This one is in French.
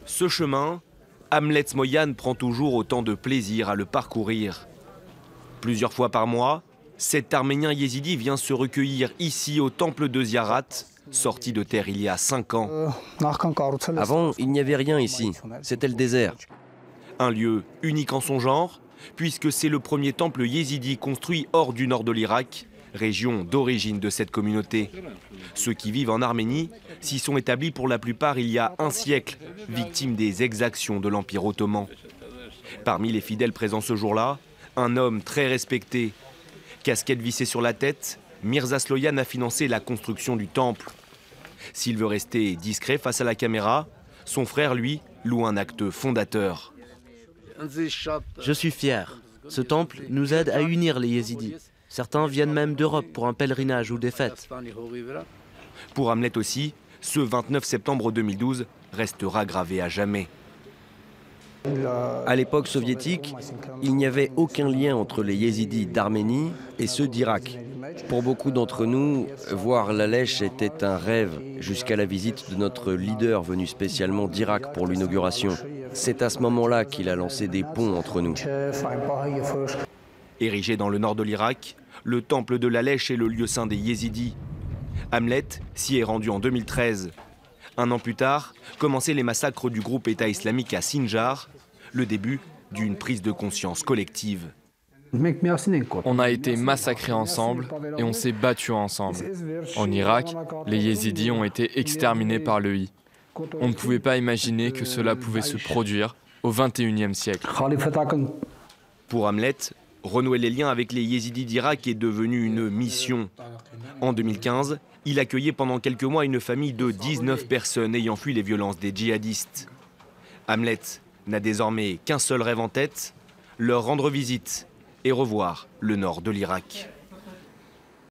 Ce chemin, Hamlet Smoyan prend toujours autant de plaisir à le parcourir. Plusieurs fois par mois, cet Arménien yézidi vient se recueillir ici au temple de Ziarat, sorti de terre il y a 5 ans. Avant, il n'y avait rien ici, c'était le désert. Un lieu unique en son genre, puisque c'est le premier temple yézidi construit hors du nord de l'Irak, région d'origine de cette communauté. Ceux qui vivent en Arménie s'y sont établis pour la plupart il y a un siècle, victimes des exactions de l'Empire ottoman. Parmi les fidèles présents ce jour-là, un homme très respecté. Casquette vissée sur la tête, Mirza Sloyan a financé la construction du temple. S'il veut rester discret face à la caméra, son frère, lui, loue un acte fondateur. Je suis fier. Ce temple nous aide à unir les yézidis. Certains viennent même d'Europe pour un pèlerinage ou des fêtes. Pour Hamlet aussi, ce 29 septembre 2012 restera gravé à jamais. À l'époque soviétique, il n'y avait aucun lien entre les yézidis d'Arménie et ceux d'Irak. Pour beaucoup d'entre nous, voir la Lèche était un rêve, jusqu'à la visite de notre leader venu spécialement d'Irak pour l'inauguration. C'est à ce moment-là qu'il a lancé des ponts entre nous. Érigé dans le nord de l'Irak, le temple de la Lèche est le lieu saint des yézidis. Hamlet s'y est rendu en 2013. Un an plus tard, commençaient les massacres du groupe État islamique à Sinjar, le début d'une prise de conscience collective. On a été massacrés ensemble et on s'est battus ensemble. En Irak, les yézidis ont été exterminés par l'EI. On ne pouvait pas imaginer que cela pouvait se produire au XXIe siècle. Pour Hamlet, renouer les liens avec les yézidis d'Irak est devenu une mission. En 2015, il accueillait pendant quelques mois une famille de 19 personnes ayant fui les violences des djihadistes. Hamlet n'a désormais qu'un seul rêve en tête, leur rendre visite et revoir le nord de l'Irak.